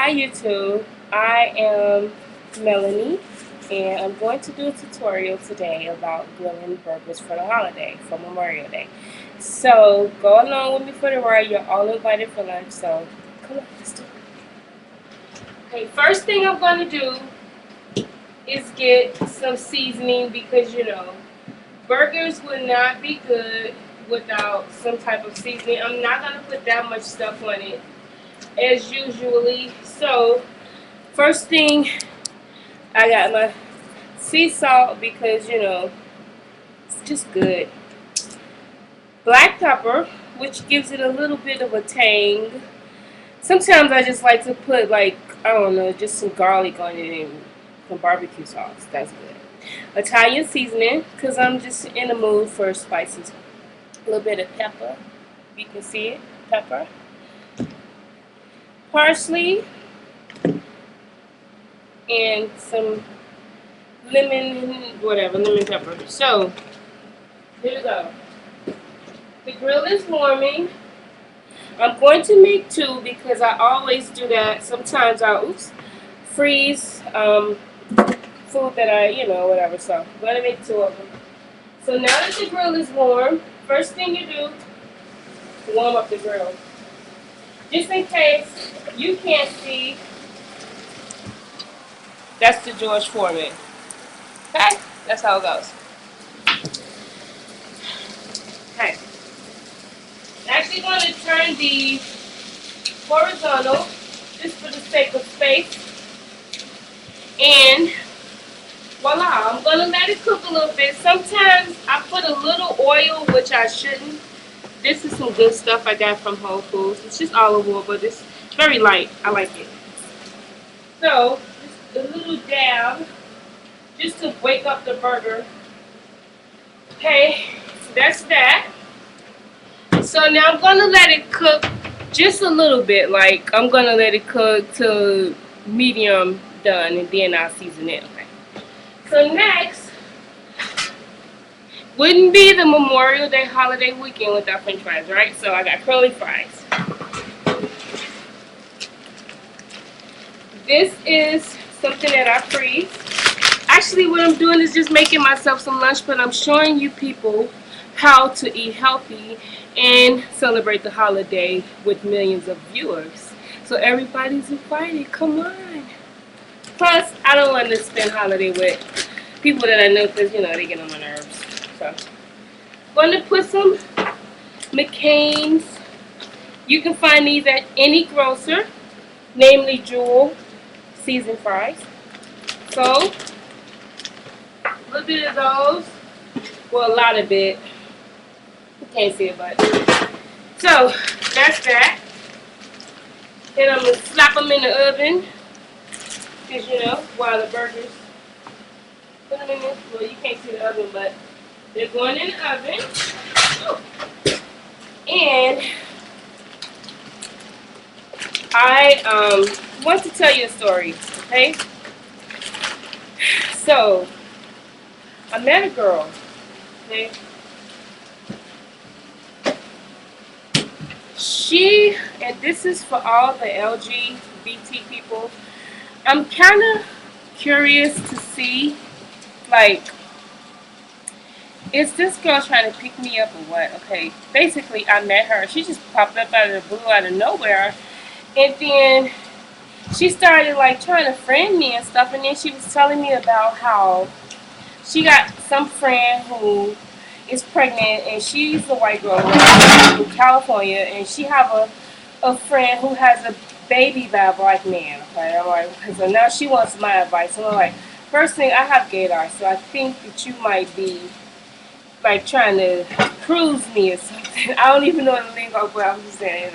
Hi YouTube, I am Melanie and I'm going to do a tutorial today about grilling burgers for the holiday, for Memorial Day. So go along with me for the ride, you're all invited for lunch, so come on, let's do it. Okay, first thing I'm going to do is get some seasoning because burgers would not be good without some type of seasoning. I'm not going to put that much stuff on it as usually. So first thing, I got my sea salt because it's just good. Black pepper, which gives it a little bit of a tang. Sometimes I just like to put, like, I don't know, just some garlic on it and some barbecue sauce. That's good. Italian seasoning because I'm just in the mood for spices. A little bit of pepper. You can see it. Pepper. Parsley. And some lemon pepper. So, here we go. The grill is warming. I'm going to make two because I always do that. Sometimes I'll freeze food that whatever. So, I'm going to make two of them. So, now that the grill is warm, first thing you do, warm up the grill. Just in case you can't see, that's the George Foreman. Okay? That's how it goes. Okay. Actually going to turn the horizontal just for the sake of space. And voila, I'm going to let it cook a little bit. Sometimes I put a little oil, which I shouldn't. This is some good stuff I got from Whole Foods. It's just olive oil, but it's very light. I like it. So, just a little dab, just to wake up the burger. Okay, that's that. So now I'm going to let it cook just a little bit. Like, I'm going to let it cook to medium done, and then I'll season it. Okay. So next, wouldn't be the Memorial Day holiday weekend without french fries, right? So I got curly fries. This is something that I freeze. Actually, what I'm doing is just making myself some lunch, but I'm showing you people how to eat healthy and celebrate the holiday with millions of viewers. So everybody's invited. Come on. Plus, I don't want to spend holiday with people that I know because, they get on my nerves. So, I'm going to put some McCain's. You can find these at any grocer, namely Jewel seasoned fries. So, a little bit of those. Well, a lot of it. You can't see it, but. So, that's that. Then I'm going to slap them in the oven. Because, while the burgers. Put them in this. Well, you can't see the oven, but they're going in the oven. And I want to tell you a story, okay? So, I met a girl, okay? She, and this is for all the LGBT people, I'm kind of curious to see, like, is this girl trying to pick me up or what? Okay, basically I met her. She just popped up out of the blue, out of nowhere. And then she started like trying to friend me and stuff. And then she was telling me about how she got some friend who is pregnant, and she's a white girl from California, and she have a friend who has a baby by a black man. Okay, I'm like, so now she wants my advice. And I'm like, first thing, I have gaydar, so I think that you might be like trying to cruise me or something. I don't even know the lingo, but I'm just saying,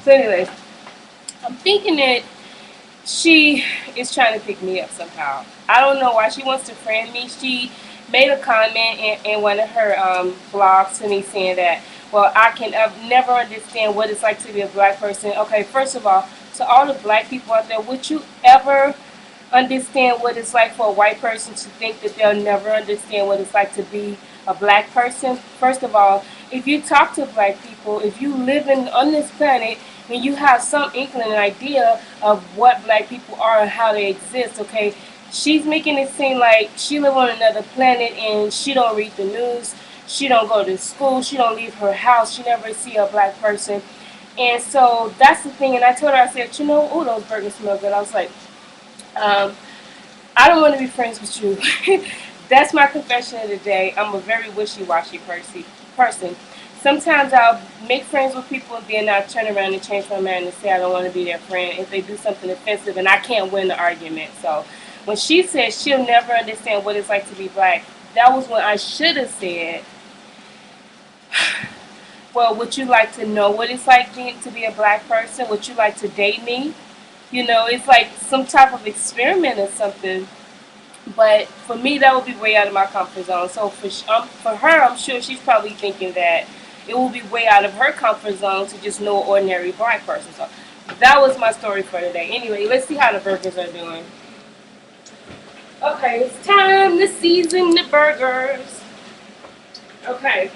So anyways, I'm thinking that she is trying to pick me up somehow. I don't know why she wants to friend me. She made a comment in one of her blogs to me saying that, well, I can never understand what it's like to be a black person. Okay, first of all, to all the black people out there, would you ever understand what it's like for a white person to think that they'll never understand what it's like to be a black person? First of all, if you talk to black people, if you live on this planet, when you have some inkling and idea of what black people are and how they exist, okay? She's making it seem like she live on another planet and she don't read the news, she don't go to school, she don't leave her house, she never see a black person. And so that's the thing. And I told her, I said, you know, oh, those burgers smell good. I was like, um, I don't want to be friends with you. That's my confession of the day. I'm a very wishy-washy person. Sometimes I'll make friends with people and then I'll turn around and change my mind and say I don't want to be their friend if they do something offensive and I can't win the argument. So when she said she'll never understand what it's like to be black, that was when I should have said, well, would you like to know what it's like to be a black person? Would you like to date me? You know, it's like some type of experiment or something. But for me, that would be way out of my comfort zone. So for her, I'm sure she's probably thinking that it will be way out of her comfort zone to just know an ordinary black person. So that was my story for today. Anyway, let's see how the burgers are doing. Okay, it's time to season the burgers. Okay,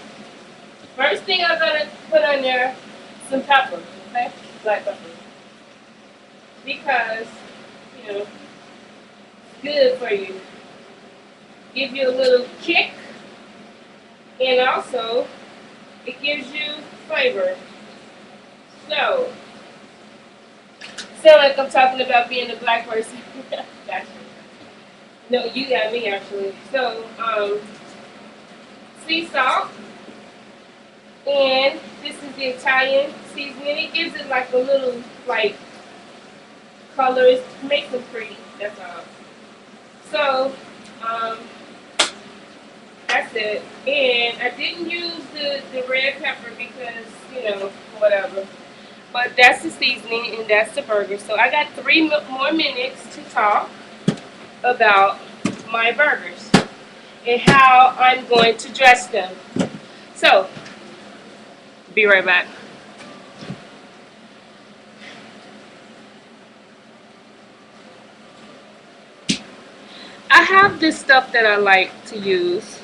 first thing I'm going to put on there, some pepper, okay? Black pepper. Because, you know, good for you. Give you a little kick, and also it gives you flavor. So, sound like I'm talking about being a black person. Gotcha. No, you got me actually. So, sea salt, and this is the Italian seasoning. It gives it like a little like color. It makes them pretty. That's all. So, that's it. And I didn't use the red pepper because, you know, whatever. But that's the seasoning and that's the burger. So I got 3 more minutes to talk about my burgers and how I'm going to dress them. So, be right back. I have this stuff that I like to use.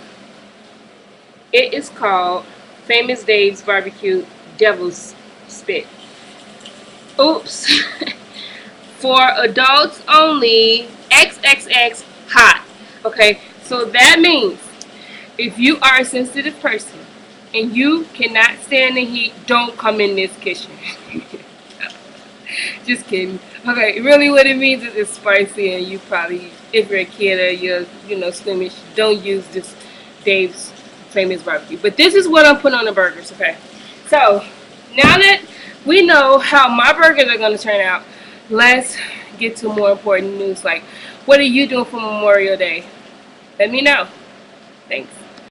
It is called Famous Dave's Barbecue Devil's Spit. Oops. For adults only, XXX hot. Okay, so that means if you are a sensitive person and you cannot stand the heat, don't come in this kitchen. Just kidding. Okay, really what it means is it's spicy and you probably, if you're a kid or you're, you know, slimmish, don't use this Dave's Famous Barbecue. But this is what I'm putting on the burgers, okay? So, now that we know how my burgers are going to turn out, let's get to more important news like, what are you doing for Memorial Day? Let me know. Thanks.